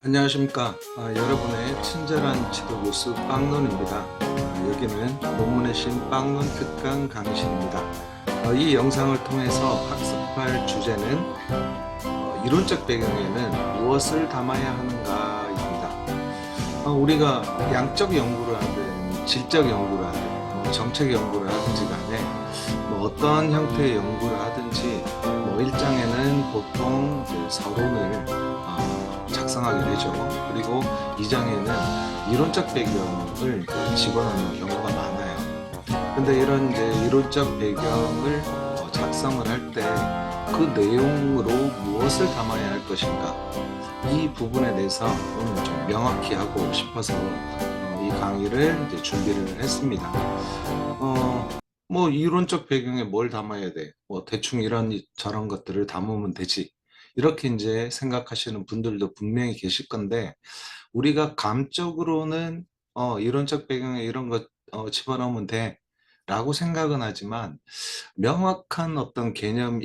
안녕하십니까. 여러분의 친절한 지도 교수 빵론입니다. 여기는 논문의 신 빵론 특강 강의실입니다. 이 영상을 통해서 학습할 주제는 이론적 배경에는 무엇을 담아야 하는가입니다. 우리가 양적 연구를 하든 질적 연구를 하든 정책 연구를 하든지 간에 어떤 형태의 연구를 하든지 일장에는 보통 이제 서론을 작성하게 되죠. 그리고 2장에는 이론적 배경을 집어넣는 경우가 많아요. 근데 이런 이제 이론적 배경을 작성을 할 때 그 내용으로 무엇을 담아야 할 것인가, 이 부분에 대해서 오늘 좀 명확히 하고 싶어서 이 강의를 이제 준비를 했습니다. 이론적 배경에 뭘 담아야 돼? 대충 이런 저런 것들을 담으면 되지. 이렇게 이제 생각하시는 분들도 분명히 계실 건데, 우리가 감적으로는 이론적 배경에 이런 것 집어넣으면 돼 라고 생각은 하지만 명확한 어떤 개념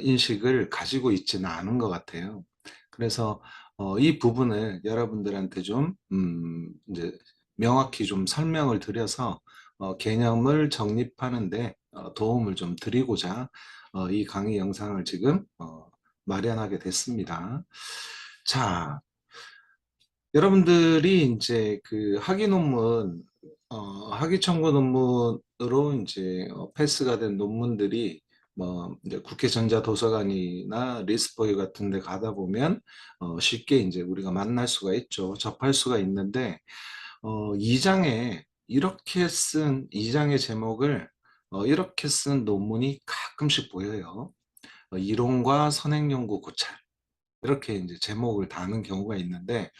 인식을 가지고 있지는 않은 것 같아요. 그래서 이 부분을 여러분들한테 좀 이제 명확히 좀 설명을 드려서 개념을 정립하는데 도움을 좀 드리고자 이 강의 영상을 지금 마련하게 됐습니다. 자, 여러분들이 이제 그 학위 논문, 학위 청구 논문으로 이제 패스가 된 논문들이 이제 국회 전자도서관이나 리스포유 같은 데 가다 보면 쉽게 이제 우리가 만날 수가 있죠. 접할 수가 있는데 2장에 이렇게 쓴 2장의 제목을 이렇게 쓴 논문이 가끔씩 보여요. 이론과 선행연구 고찰. 이렇게 이제 제목을 다는 경우가 있는데,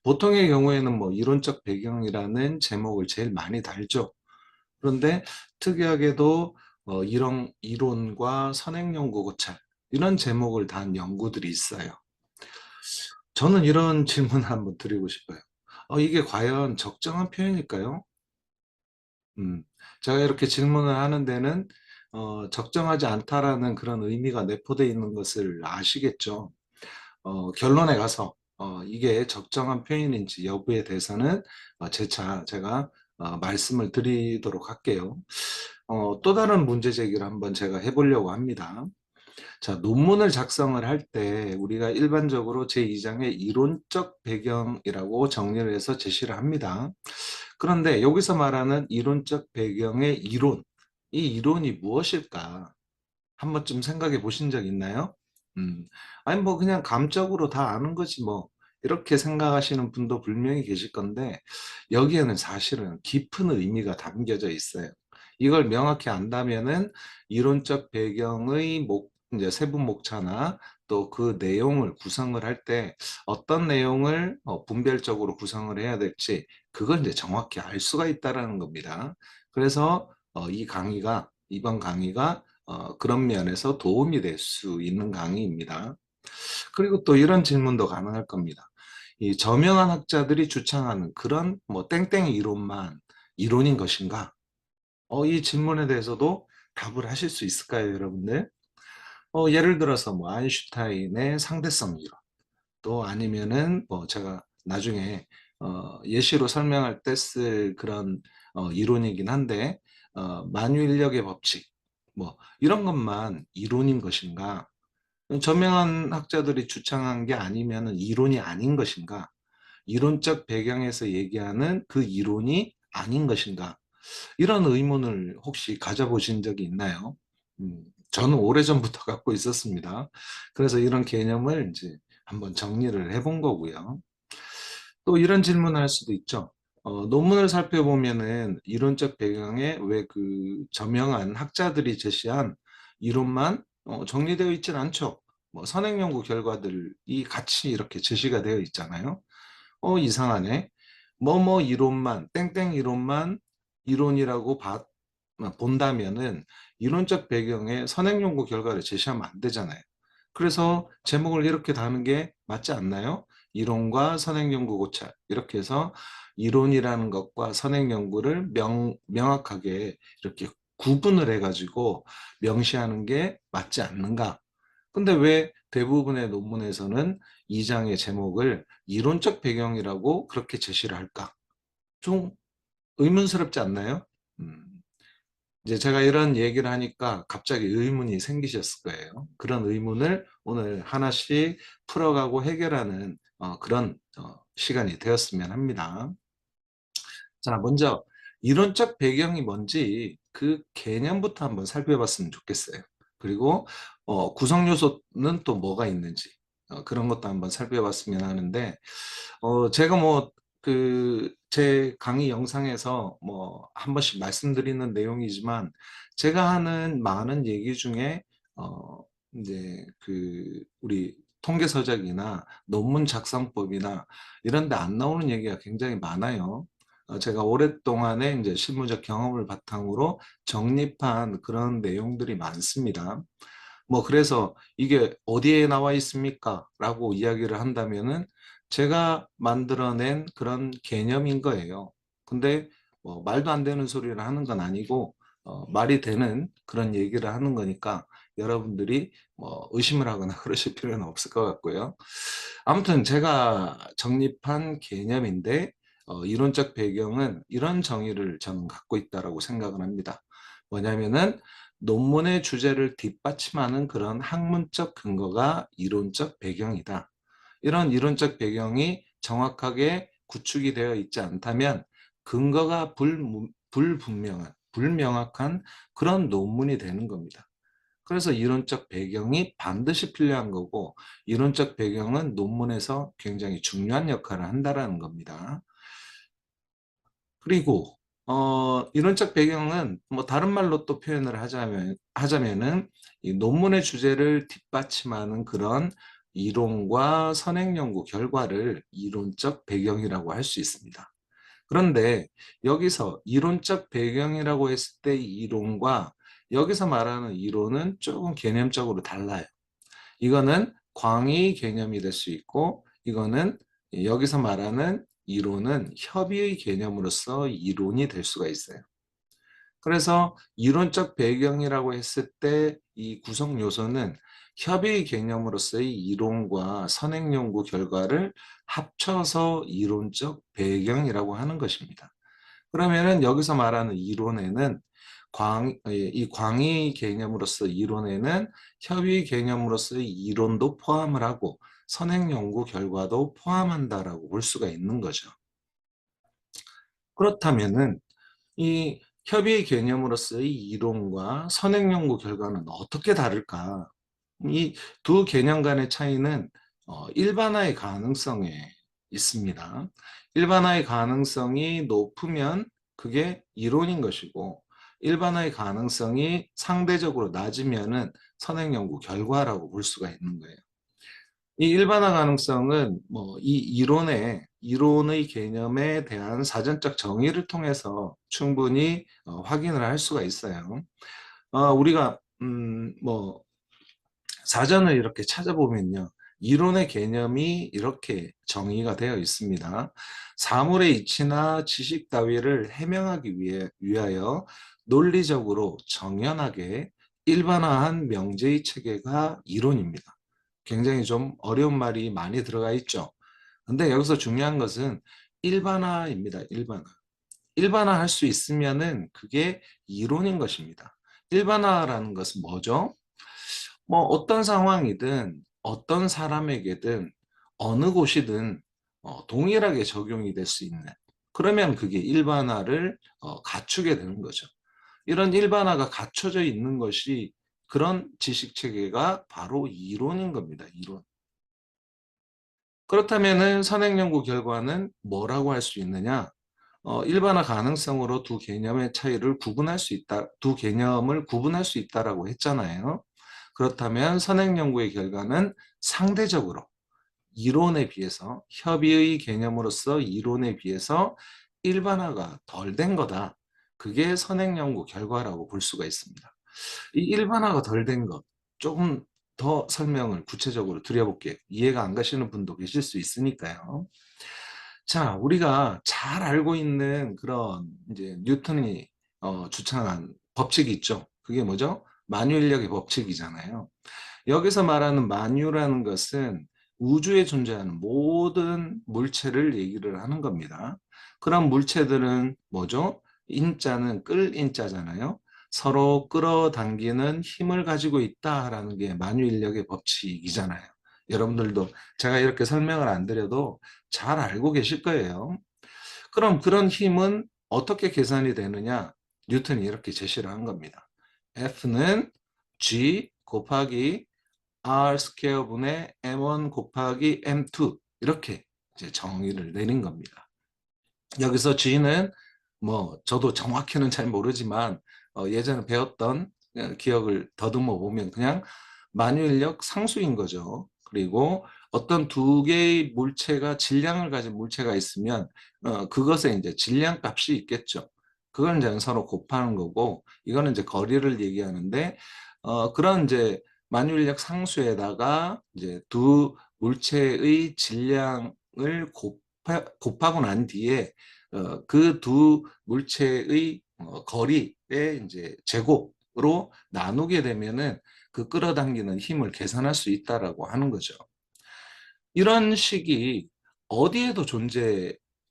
보통의 경우에는 이론적 배경이라는 제목을 제일 많이 달죠. 그런데 특이하게도 이론과 선행연구 고찰, 이런 제목을 단 연구들이 있어요. 저는 이런 질문을 한번 드리고 싶어요. 이게 과연 적정한 표현일까요? 제가 이렇게 질문을 하는 데는 적정하지 않다라는 그런 의미가 내포되어 있는 것을 아시겠죠. 결론에 가서 이게 적정한 표현인지 여부에 대해서는 재차 제가 말씀을 드리도록 할게요. 또 다른 문제 제기를 한번 제가 해보려고 합니다. 자, 논문을 작성을 할 때 우리가 일반적으로 제2장의 이론적 배경이라고 정리를 해서 제시를 합니다. 그런데 여기서 말하는 이론적 배경의 이론, 이 이론이 무엇일까? 한 번쯤 생각해 보신 적 있나요? 아니 그냥 감적으로 다 아는 거지 이렇게 생각하시는 분도 분명히 계실 건데, 여기에는 사실은 깊은 의미가 담겨져 있어요. 이걸 명확히 안다면은 이론적 배경의 이제 세부 목차나 또 그 내용을 구성을 할 때 어떤 내용을 분별적으로 구성을 해야 될지, 그걸 이제 정확히 알 수가 있다라는 겁니다. 그래서 이번 강의가 그런 면에서 도움이 될 수 있는 강의입니다. 그리고 또 이런 질문도 가능할 겁니다. 이 저명한 학자들이 주창하는 그런 땡땡 이론만 이론인 것인가? 이 질문에 대해서도 답을 하실 수 있을까요, 여러분들? 예를 들어서 아인슈타인의 상대성 이론, 또 아니면은 제가 나중에 예시로 설명할 때 쓸 그런 이론이긴 한데, 만유인력의 법칙, 이런 것만 이론인 것인가? 저명한 학자들이 주창한 게 아니면 이론이 아닌 것인가? 이론적 배경에서 얘기하는 그 이론이 아닌 것인가? 이런 의문을 혹시 가져보신 적이 있나요? 저는 오래전부터 갖고 있었습니다. 그래서 이런 개념을 이제 한번 정리를 해본 거고요. 또 이런 질문을 할 수도 있죠. 논문을 살펴보면은 이론적 배경에 왜 그 저명한 학자들이 제시한 이론만 정리되어 있진 않죠. 선행연구 결과들이 같이 이렇게 제시가 되어 있잖아요. 이상하네. 이론만, 땡땡 이론만 이론이라고 본다면은 이론적 배경에 선행연구 결과를 제시하면 안 되잖아요. 그래서 제목을 이렇게 다는 게 맞지 않나요? 이론과 선행연구 고찰. 이렇게 해서 이론이라는 것과 선행연구를 명확하게 이렇게 구분을 해가지고 명시하는 게 맞지 않는가? 근데 왜 대부분의 논문에서는 이 장의 제목을 이론적 배경이라고 그렇게 제시를 할까? 좀 의문스럽지 않나요? 음. 이제 제가 이런 얘기를 하니까 갑자기 의문이 생기셨을 거예요. 그런 의문을 오늘 하나씩 풀어가고 해결하는 그런 시간이 되었으면 합니다. 자, 먼저 이론적 배경이 뭔지 그 개념부터 한번 살펴봤으면 좋겠어요. 그리고 구성 요소는 또 뭐가 있는지 그런 것도 한번 살펴봤으면 하는데 제가 뭐 제 강의 영상에서 뭐 한 번씩 말씀드리는 내용이지만 제가 하는 많은 얘기 중에 이제 우리 통계서적이나 논문 작성법이나 이런 데 안 나오는 얘기가 굉장히 많아요. 제가 오랫동안의 이제 실무적 경험을 바탕으로 정립한 그런 내용들이 많습니다. 뭐 그래서 이게 어디에 나와 있습니까? 라고 이야기를 한다면은 제가 만들어낸 그런 개념인 거예요. 근데 뭐 말도 안 되는 소리를 하는 건 아니고 말이 되는 그런 얘기를 하는 거니까 여러분들이 뭐 의심을 하거나 그러실 필요는 없을 것 같고요. 아무튼 제가 정립한 개념인데 이론적 배경은 이런 정의를 저는 갖고 있다라고 생각을 합니다. 뭐냐면은 논문의 주제를 뒷받침하는 그런 학문적 근거가 이론적 배경이다. 이런 이론적 배경이 정확하게 구축이 되어 있지 않다면 근거가 불분명한, 불명확한 그런 논문이 되는 겁니다. 그래서 이론적 배경이 반드시 필요한 거고 이론적 배경은 논문에서 굉장히 중요한 역할을 한다는 겁니다. 그리고 이론적 배경은 뭐 다른 말로 또 표현을 하자면은 이 논문의 주제를 뒷받침하는 그런 이론과 선행 연구 결과를 이론적 배경이라고 할 수 있습니다. 그런데 여기서 이론적 배경이라고 했을 때 이론과 여기서 말하는 이론은 조금 개념적으로 달라요. 이거는 광의 개념이 될 수 있고 이거는 여기서 말하는 이론은 협의의 개념으로서 이론이 될 수가 있어요. 그래서 이론적 배경이라고 했을 때 이 구성 요소는 협의의 개념으로서의 이론과 선행 연구 결과를 합쳐서 이론적 배경이라고 하는 것입니다. 그러면은 여기서 말하는 이론에는 이 광의 개념으로서 이론에는 협의 개념으로서의 이론도 포함을 하고 선행 연구 결과도 포함한다라고 볼 수가 있는 거죠. 그렇다면은 이 협의 개념으로서의 이론과 선행 연구 결과는 어떻게 다를까? 이 두 개념 간의 차이는 일반화의 가능성에 있습니다. 일반화의 가능성이 높으면 그게 이론인 것이고 일반화의 가능성이 상대적으로 낮으면은 선행 연구 결과라고 볼 수가 있는 거예요. 이 일반화 가능성은 뭐 이 이론의 개념에 대한 사전적 정의를 통해서 충분히 확인을 할 수가 있어요. 우리가 뭐 사전을 이렇게 찾아보면요. 이론의 개념이 이렇게 정의가 되어 있습니다. 사물의 이치나 지식 따위를 해명하기 위하여 논리적으로 정연하게 일반화한 명제의 체계가 이론입니다. 굉장히 좀 어려운 말이 많이 들어가 있죠. 근데 여기서 중요한 것은 일반화입니다. 일반화. 일반화할 수 있으면은 그게 이론인 것입니다. 일반화라는 것은 뭐죠? 뭐 어떤 상황이든 어떤 사람에게든 어느 곳이든 동일하게 적용이 될 수 있는 그러면 그게 일반화를 갖추게 되는 거죠. 이런 일반화가 갖춰져 있는 것이 그런 지식 체계가 바로 이론인 겁니다. 이론. 그렇다면은 선행 연구 결과는 뭐라고 할 수 있느냐? 일반화 가능성으로 두 개념의 차이를 구분할 수 있다. 두 개념을 구분할 수 있다라고 했잖아요. 그렇다면 선행 연구의 결과는 상대적으로 이론에 비해서 협의의 개념으로서 이론에 비해서 일반화가 덜 된 거다. 그게 선행 연구 결과라고 볼 수가 있습니다. 이 일반화가 덜 된 것, 조금 더 설명을 구체적으로 드려볼게요. 이해가 안 가시는 분도 계실 수 있으니까요. 자, 우리가 잘 알고 있는 그런 이제 뉴턴이 주창한 법칙이 있죠. 그게 뭐죠? 만유인력의 법칙이잖아요. 여기서 말하는 만유라는 것은 우주에 존재하는 모든 물체를 얘기를 하는 겁니다. 그런 물체들은 뭐죠? 인자는 끌 인자잖아요. 서로 끌어당기는 힘을 가지고 있다라는 게 만유인력의 법칙이잖아요. 여러분들도 제가 이렇게 설명을 안 드려도 잘 알고 계실 거예요. 그럼 그런 힘은 어떻게 계산이 되느냐? 뉴턴이 이렇게 제시를 한 겁니다. F는 G 곱하기 R 스퀘어 분의 M1 곱하기 M2 이렇게 이제 정의를 내린 겁니다. 여기서 G는 뭐 저도 정확히는 잘 모르지만 예전에 배웠던 기억을 더듬어 보면 그냥 만유인력 상수인 거죠. 그리고 어떤 두 개의 물체가 질량을 가진 물체가 있으면 그것에 이제 질량 값이 있겠죠. 그걸 이제 서로 곱하는 거고 이거는 이제 거리를 얘기하는데 그런 이제 만유인력 상수에다가 이제 두 물체의 질량을 곱하고 난 뒤에 그 두 물체의 거리의 이제 제곱으로 나누게 되면은 그 끌어당기는 힘을 계산할 수 있다라고 하는 거죠. 이런 식이 어디에도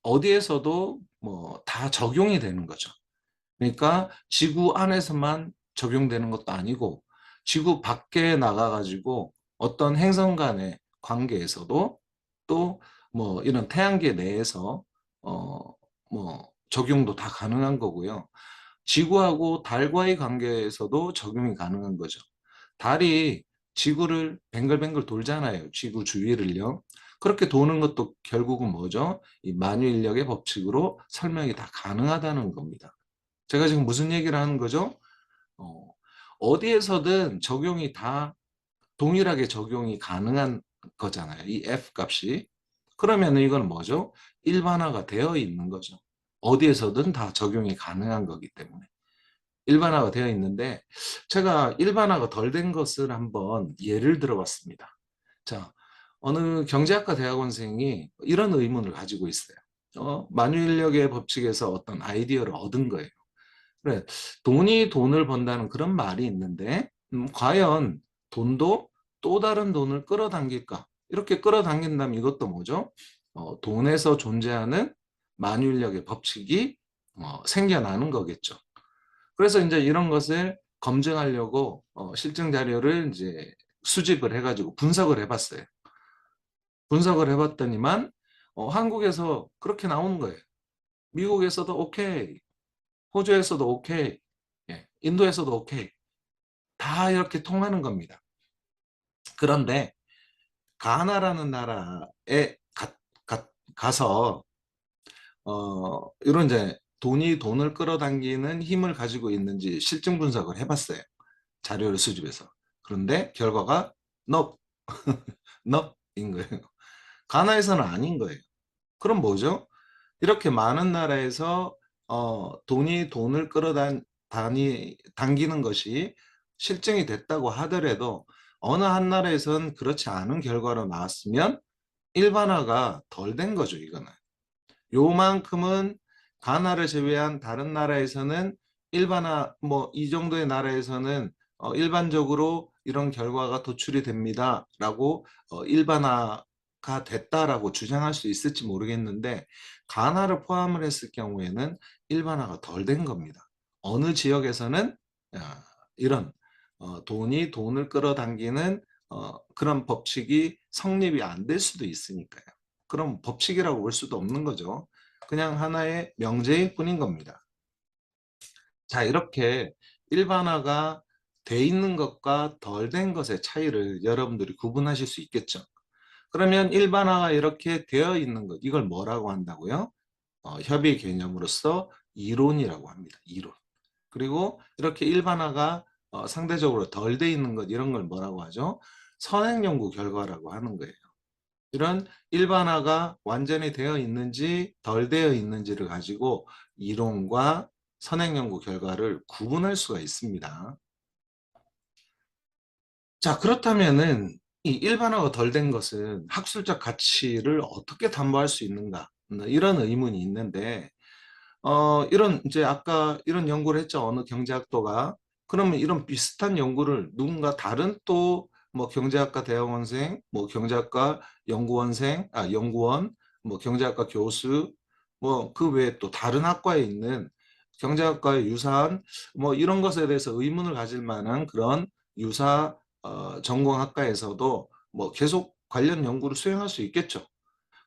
어디에서도 뭐 다 적용이 되는 거죠. 그러니까 지구 안에서만 적용되는 것도 아니고 지구 밖에 나가가지고 어떤 행성 간의 관계에서도 또 뭐 이런 태양계 내에서 뭐 적용도 다 가능한 거고요. 지구하고 달과의 관계에서도 적용이 가능한 거죠. 달이 지구를 뱅글뱅글 돌잖아요. 지구 주위를요. 그렇게 도는 것도 결국은 뭐죠? 이 만유인력의 법칙으로 설명이 다 가능하다는 겁니다. 제가 지금 무슨 얘기를 하는 거죠? 어, 어디에서든 적용이 다 동일하게 적용이 가능한 거잖아요. 이 F 값이. 그러면 이건 뭐죠? 일반화가 되어 있는 거죠. 어디에서든 다 적용이 가능한 거기 때문에. 일반화가 되어 있는데 제가 일반화가 덜 된 것을 한번 예를 들어봤습니다. 자, 어느 경제학과 대학원생이 이런 의문을 가지고 있어요. 만유인력의 법칙에서 어떤 아이디어를 얻은 거예요. 그래, 돈이 돈을 번다는 그런 말이 있는데, 과연 돈도 또 다른 돈을 끌어당길까? 이렇게 끌어당긴다면 이것도 뭐죠? 돈에서 존재하는 만유인력의 법칙이 생겨나는 거겠죠. 그래서 이제 이런 것을 검증하려고 실증 자료를 이제 수집을 해가지고 분석을 해봤어요. 분석을 해봤더니만 한국에서 그렇게 나오는 거예요. 미국에서도 오케이, 호주에서도 오케이, 예, 인도에서도 오케이. 다 이렇게 통하는 겁니다. 그런데 가나라는 나라에 가서 이런 이제 돈이 돈을 끌어당기는 힘을 가지고 있는지 실증 분석을 해봤어요. 자료를 수집해서. 그런데 결과가 no, no인 거예요. 가나에서는 아닌 거예요. 그럼 뭐죠? 이렇게 많은 나라에서 돈이 돈을 당기는 것이 실증이 됐다고 하더라도 어느 한 나라에선 그렇지 않은 결과로 나왔으면 일반화가 덜 된 거죠, 이거는. 요만큼은 가나를 제외한 다른 나라에서는 일반화, 뭐 이 정도의 나라에서는 일반적으로 이런 결과가 도출이 됩니다. 라고 일반화가 됐다라고 주장할 수 있을지 모르겠는데 가나를 포함을 했을 경우에는 일반화가 덜 된 겁니다. 어느 지역에서는 이런 돈이 돈을 끌어당기는 그런 법칙이 성립이 안 될 수도 있으니까요. 그럼 법칙이라고 볼 수도 없는 거죠. 그냥 하나의 명제일 뿐인 겁니다. 자, 이렇게 일반화가 돼 있는 것과 덜 된 것의 차이를 여러분들이 구분하실 수 있겠죠. 그러면 일반화가 이렇게 되어 있는 것, 이걸 뭐라고 한다고요? 협의 개념으로서 이론이라고 합니다. 이론. 그리고 이렇게 일반화가 상대적으로 덜 돼 있는 것, 이런 걸 뭐라고 하죠? 선행 연구 결과라고 하는 거예요. 이런 일반화가 완전히 되어 있는지 덜 되어 있는지를 가지고 이론과 선행 연구 결과를 구분할 수가 있습니다. 자, 그렇다면은 이 일반화가 덜 된 것은 학술적 가치를 어떻게 담보할 수 있는가? 이런 의문이 있는데, 이런 이제 아까 이런 연구를 했죠. 어느 경제학도가. 그러면 이런 비슷한 연구를 누군가 다른 또 뭐 경제학과 대학원생, 뭐 경제학과 연구원, 뭐 경제학과 교수, 뭐 그 외에 또 다른 학과에 있는 경제학과의 유사한 뭐 이런 것에 대해서 의문을 가질 만한 그런 유사 전공학과에서도 뭐 계속 관련 연구를 수행할 수 있겠죠.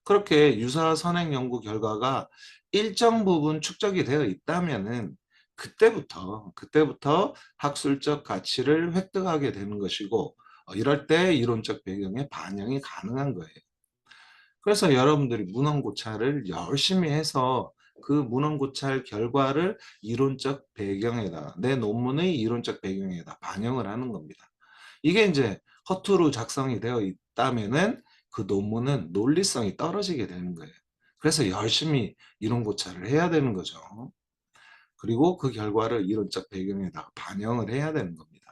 그렇게 유사 선행 연구 결과가 일정 부분 축적이 되어 있다면은 그때부터 학술적 가치를 획득하게 되는 것이고 이럴 때 이론적 배경에 반영이 가능한 거예요. 그래서 여러분들이 문헌고찰을 열심히 해서 그 문헌고찰 결과를 이론적 배경에다 내 논문의 이론적 배경에다 반영을 하는 겁니다. 이게 이제 허투루 작성이 되어 있다면은 그 논문은 논리성이 떨어지게 되는 거예요. 그래서 열심히 이론 고찰을 해야 되는 거죠. 그리고 그 결과를 이론적 배경에다가 반영을 해야 되는 겁니다.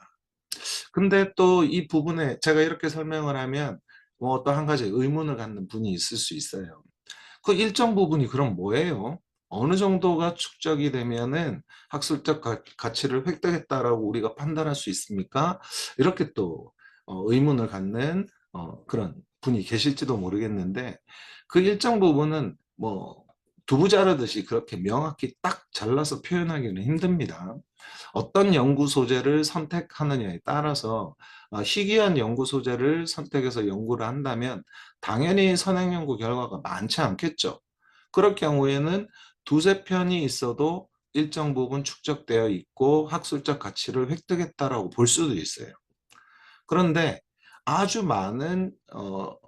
근데 또 이 부분에 제가 이렇게 설명을 하면 뭐 어떤 한 가지 의문을 갖는 분이 있을 수 있어요. 그 일정 부분이 그럼 뭐예요? 어느 정도가 축적이 되면은 학술적 가치를 획득했다라고 우리가 판단할 수 있습니까? 이렇게 또 의문을 갖는 그런 분이 계실지도 모르겠는데 그 일정 부분은 뭐 두부 자르듯이 그렇게 명확히 딱 잘라서 표현하기는 힘듭니다. 어떤 연구 소재를 선택하느냐에 따라서 희귀한 연구 소재를 선택해서 연구를 한다면 당연히 선행 연구 결과가 많지 않겠죠. 그럴 경우에는 두세 편이 있어도 일정 부분 축적되어 있고 학술적 가치를 획득했다라고 볼 수도 있어요. 그런데 아주 많은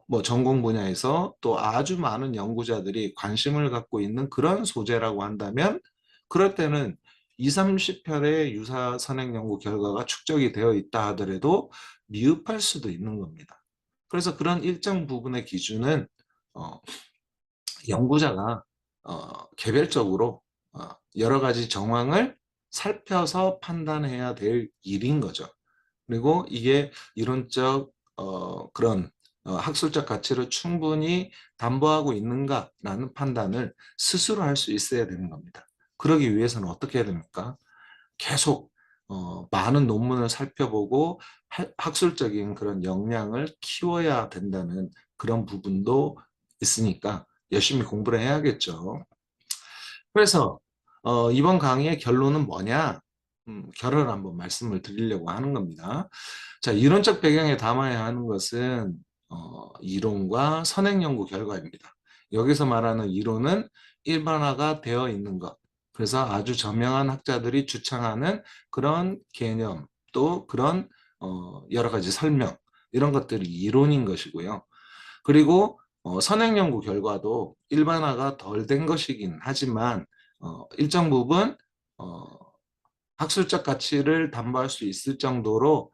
뭐 전공 분야에서 또 아주 많은 연구자들이 관심을 갖고 있는 그런 소재라고 한다면 그럴 때는 2, 30편의 유사 선행 연구 결과가 축적이 되어 있다 하더라도 미흡할 수도 있는 겁니다. 그래서 그런 일정 부분의 기준은 어, 연구자가 개별적으로 여러 가지 정황을 살펴서 판단해야 될 일인 거죠. 그리고 이게 이론적 그런 학술적 가치를 충분히 담보하고 있는가라는 판단을 스스로 할 수 있어야 되는 겁니다. 그러기 위해서는 어떻게 해야 됩니까? 계속 많은 논문을 살펴보고 학술적인 그런 역량을 키워야 된다는 그런 부분도 있으니까 열심히 공부를 해야겠죠. 그래서 이번 강의의 결론은 뭐냐? 결론을 한번 말씀을 드리려고 하는 겁니다. 자, 이론적 배경에 담아야 하는 것은 이론과 선행 연구 결과입니다. 여기서 말하는 이론은 일반화가 되어 있는 것. 그래서 아주 저명한 학자들이 주창하는 그런 개념, 또 그런 여러 가지 설명, 이런 것들이 이론인 것이고요. 그리고 선행 연구 결과도 일반화가 덜 된 것이긴 하지만 일정 부분 어, 학술적 가치를 담보할 수 있을 정도로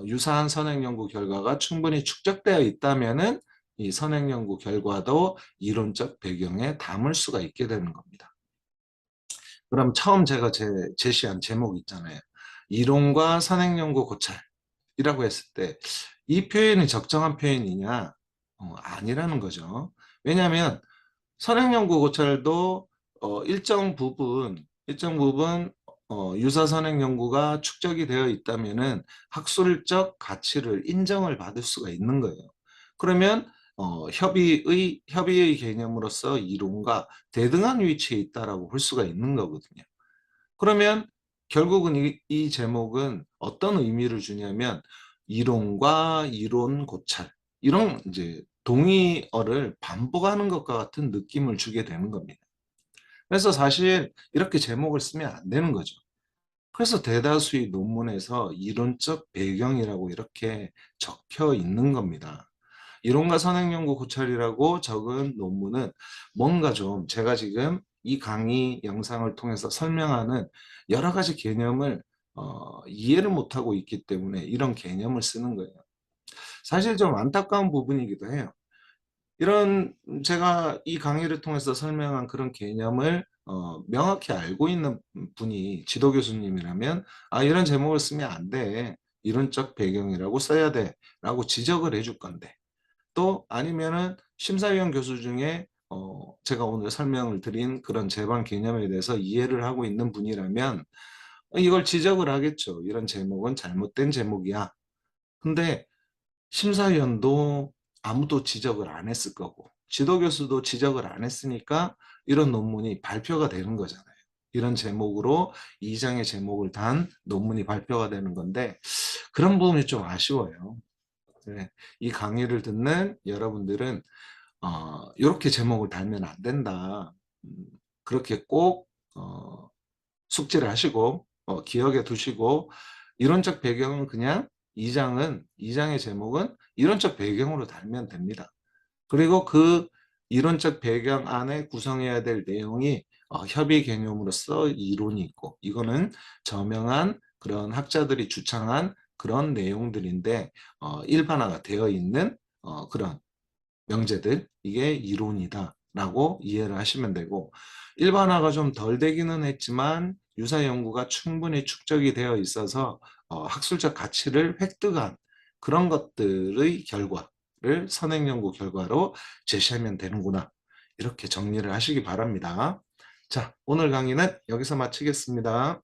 유사한 선행 연구 결과가 충분히 축적되어 있다면은 이 선행 연구 결과도 이론적 배경에 담을 수가 있게 되는 겁니다. 그럼 처음 제가 제시한 제목 있잖아요. 이론과 선행 연구 고찰이라고 했을 때 이 표현이 적정한 표현이냐? 아니라는 거죠. 왜냐하면 선행연구 고찰도 일정 부분 유사 선행연구가 축적이 되어 있다면은 학술적 가치를 인정을 받을 수가 있는 거예요. 그러면 협의의 개념으로서 이론과 대등한 위치에 있다라고 볼 수가 있는 거거든요. 그러면 결국은 이 제목은 어떤 의미를 주냐면 이론과 이론 고찰 이런 이제 동의어를 반복하는 것과 같은 느낌을 주게 되는 겁니다. 그래서 사실 이렇게 제목을 쓰면 안 되는 거죠. 그래서 대다수의 논문에서 이론적 배경이라고 이렇게 적혀 있는 겁니다. 이론과 선행연구 고찰이라고 적은 논문은 뭔가 좀 제가 지금 이 강의 영상을 통해서 설명하는 여러 가지 개념을 이해를 못하고 있기 때문에 이런 개념을 쓰는 거예요. 사실 좀 안타까운 부분이기도 해요. 이런 제가 이 강의를 통해서 설명한 그런 개념을 명확히 알고 있는 분이 지도 교수님이라면 이런 제목을 쓰면 안 돼. 이론적 배경이라고 써야 돼. 라고 지적을 해줄 건데 또 아니면은 심사위원 교수 중에 제가 오늘 설명을 드린 그런 제방 개념에 대해서 이해를 하고 있는 분이라면 이걸 지적을 하겠죠. 이런 제목은 잘못된 제목이야. 근데 심사위원도 아무도 지적을 안 했을 거고 지도교수도 지적을 안 했으니까 이런 논문이 발표가 되는 거잖아요. 이런 제목으로 2장의 제목을 단 논문이 발표가 되는 건데 그런 부분이 좀 아쉬워요. 네, 이 강의를 듣는 여러분들은 이렇게 제목을 달면 안 된다. 그렇게 꼭 숙지를 하시고 기억에 두시고 이론적 배경은 그냥 2장의 제목은 이론적 배경으로 달면 됩니다. 그리고 그 이론적 배경 안에 구성해야 될 내용이 협의 개념으로서 이론이 있고 이거는 저명한 그런 학자들이 주창한 그런 내용들인데 일반화가 되어 있는 그런 명제들 이게 이론이다 라고 이해를 하시면 되고 일반화가 좀 덜 되기는 했지만 유사 연구가 충분히 축적이 되어 있어서 학술적 가치를 획득한 그런 것들의 결과를 선행 연구 결과로 제시하면 되는구나 이렇게 정리를 하시기 바랍니다. 자, 오늘 강의는 여기서 마치겠습니다.